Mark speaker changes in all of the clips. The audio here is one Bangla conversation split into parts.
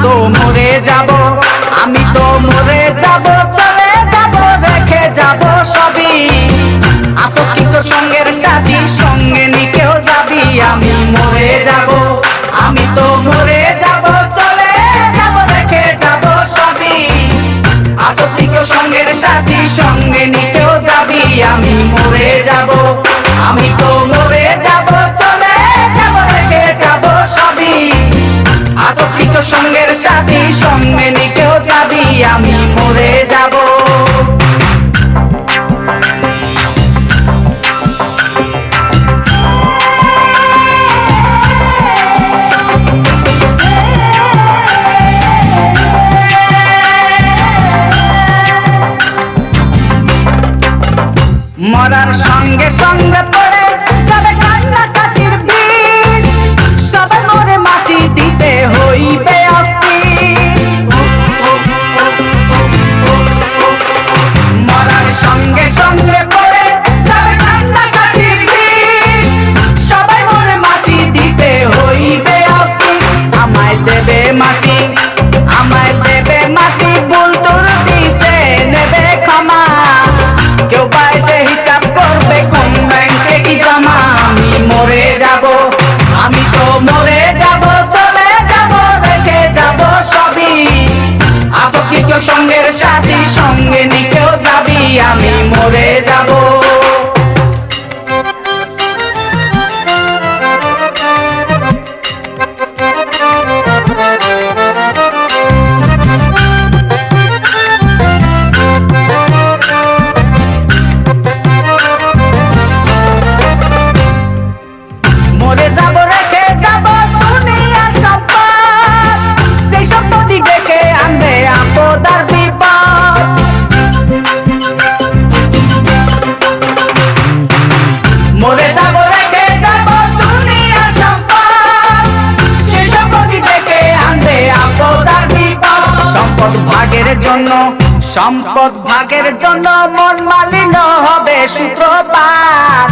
Speaker 1: তো মরে যাব, আমি তো মরে যাব, চলে যাব, রেখে যাব সবই। আসস কি তোর সঙ্গের সাথী, সঙ্গে নিকেও যাবি। আমি মরে যাব, আমি তো মরে যাব, চলে যাব, রেখে যাব সবই। আসস কি তোর সঙ্গের সাথী, সঙ্গে নিকেও যাবি। আমি মরে যাব, আমি তো মরে যাব, চলে যাব, রেখে যাব সবই। আসস কি তোর সঙ্গের সাথী, সঙ্গে নিকেও যাবি। আমি মরে যাব। মরার সঙ্গে সঙ্গে পড়ে যাবে কান্নাকাটির বীজ, সবে মরে মাটি দিতে হইবে অস্থির। মরার সঙ্গে সঙ্গে পড়ে যাবে কান্নাকাটির বীজ, সবাই মরে মাটি দিতে হইবে অস্থির। আমায় দেবে মাটি, আমায় দেবে মাটি, ভুল ত্রুটি চেয়ে নেবে ক্ষমা। কেউ বা এসে হিসাব করবে কোন ব্যাংকে কি জমা। আমি মরে যাব, আমি তো মরে যাব, চলে যাব, রেখে যাব সবই। আসস কি কেউ সঙ্গের সাথী, সঙ্গে নিকেও যাবি। আমি মরে যাব। মরে যাব, রেখে যাব দুনিয়ার সম্পদ, সেই সম্পত্তি ডেকে আনবে আপদ আর বিপদ। মরে যাব, রেখে যাব দুনিয়ার সম্পদ, সেই সম্পত্তি ডেকে আনবে আপদ আর বিপদ। সম্পদ ভাগের জন্য, সম্পদ ভাগের জন্য মন মালিন্য হবে সূত্রপাত।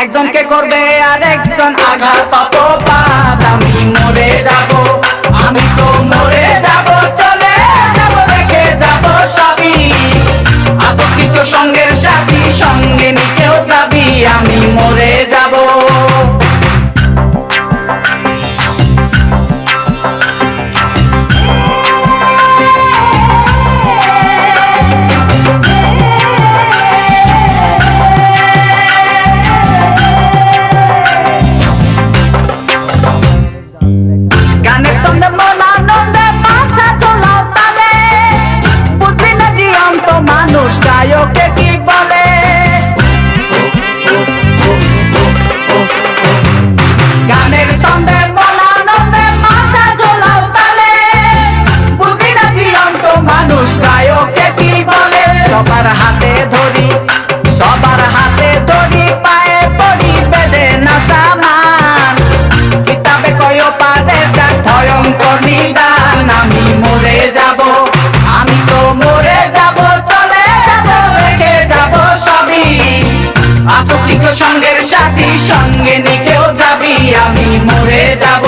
Speaker 1: একজনকে করবে আর একজন আঘাত পাপপাত। আমি মরে যাব, আমি তো মরে যাব, চলে যাব, রেখে যাব সবই। আসস কি তোর সঙ্গের সাথী, সঙ্গে নিকেও যাবি। আমি মরে যাব। গানের ছন্দে মন আনন্দে মাথা চলাও তালে, বুঝবি না জীবন্ত মানুষ গায়কে কি বলে। গানের ছন্দে মন আনন্দে মাথা চলাও তালে, বুঝবি না জীবন্ত মানুষ গায়কে কি বলে। সবার হাতে ধরি, সবার হাতে ধরি, পায়ে পড়ি বেঁধে না সামান। কিতাবে কয় পারে যাক ভয়ঙ্কর নিদান। আমি মরে যাব, আমি তো মরে যাব, চলে যাব, রেখে যাব সবই। আসস কি তোর সঙ্গের সাথী, সঙ্গে নিকেও যাবি। আমি মরে যাব,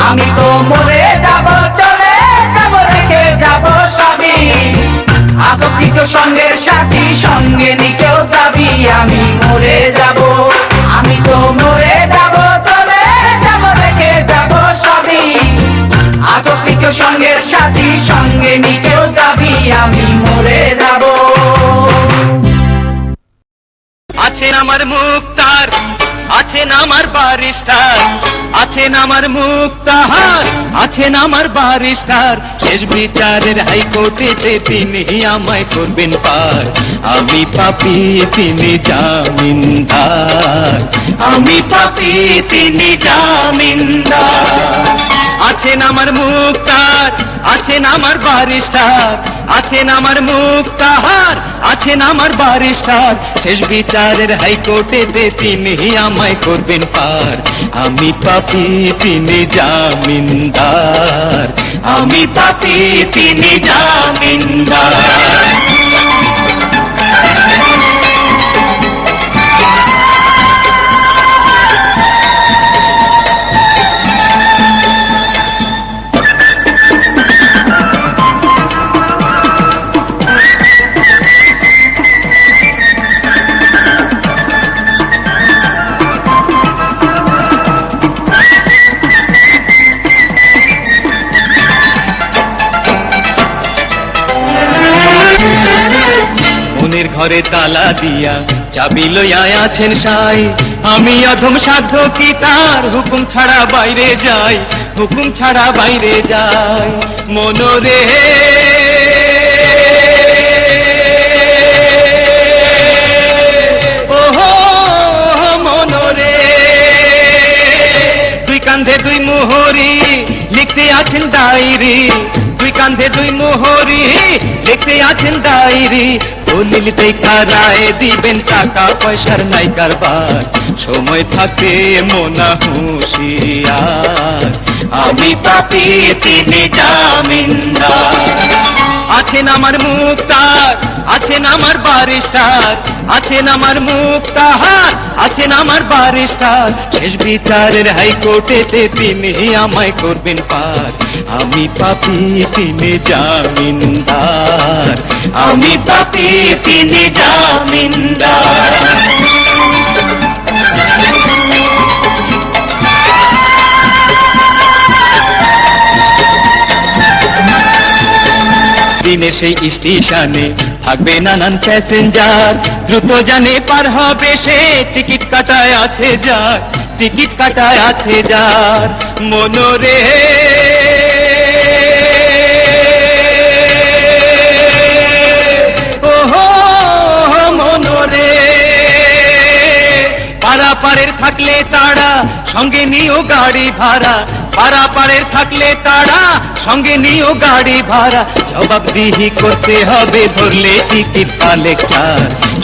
Speaker 1: আমি তো মরে যাব, চলে যাব, রেখে যাব সবই। আসস কি তোর সঙ্গের সাথী, সঙ্গে নিকেও যাবি। আমি মরে যাব, আমি তো মরে যাব, চলে যাব, রেখে যাব সবই। আসস কি কেউ সঙ্গের সাথী, সঙ্গে নিকেও যাবি। আমি মরে যাব।
Speaker 2: আছেন আমার মুক্তার, আছেন আমার বারিস্টার, আছেন আমার মুক্তার, আছেন আমার বারিস্টার। শেষ বিচারের হাইকোর্টে তিনি আমায় করবেন পার। আমি পাপী, তিনি জামিনদার, আমি পাপী, তিনি জামিনদার। আছেন আমার মুক্তার, আছেন আমার বারিস্টার, আছেন আমার মুক্তার, আছেন আমার বারিস্টার। শেষ বিচারের হাইকোর্টে তিনি আমায় করবেন পার। আমি পাপী, তিনি জামিনদার, আমি পাপী, তিনি জামিনদার। ঘরে তালা দিয়া চাবি লইয়া আছেন সাই, আমি অধম সাধ্য কি তার হুকুম ছাড়া বাইরে যাই, হুকুম ছাড়া বাইরে যাই। মনোরে ওহো মনোরে, দুই কান্ধে দুই মোহরি লিখতে আছেন ডায়েরি, দুই কান্ধে দুই মোহরি লিখতে আছেন ডায়েরি। দলিল দেখা রায় দিবেন, টাকা পয়সার নাই কারবার, সময় থাকে মোনা হুঁশিয়ার। আমি পাপী তিনি জামিনদার। আছেন আমার মুক্তার, আছেন আমার বারিস্টার, আছেন আমার মুক্তার, আছেন আমার বারিস্টার। শেষ বিচারের হাইকোর্টেতে তিনি আমায় করবেন পার। আমি পাপী তিনি জামিনদার, আমি পাপী তিনি জামিনদার। দিনে সেই স্টেশনে থাকবে নানান প্যাসেঞ্জার, দ্রুত জানে পার হবে সে, টিকিট কাটায় আছে যার, টিকিট কাটায় আছে যার। মনোরে ওহো মনোরে, পারাপারের থাকলে তারা সঙ্গে নিও গাড়ি ভাড়া, পারাপারের থাকলে তারা সঙ্গে নিও গাড়ি ভাড়া। জবাবদিহি করতে হবে ধরলে টিকিট কালেক্টর,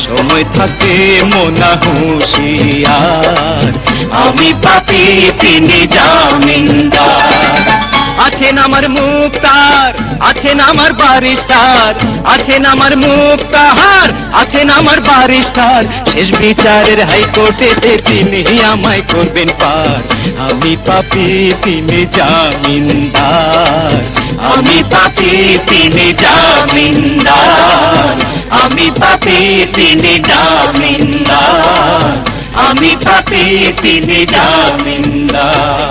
Speaker 2: সময় থাকে মোনা হুঁশিয়ার। আমি পাপী তিনি জামিনদার। আছেন আমার মুক্তার, আছেন আমার বারিস্টার, আছেন আমার মুক্তার, আছেন আমার বারিস্টার। শেষ বিচারের হাইকোর্টেতে তিনি আমায় করবেন পার। আমি পাপী তিনি জামিনদার, আমি পাপী তিনি জামিনদার, আমি পাপী তিনি জামিনদার, আমি পাপী তিনি জামিনদার।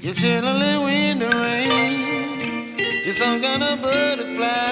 Speaker 3: You're chilling in the rain. You're some kind of butterfly.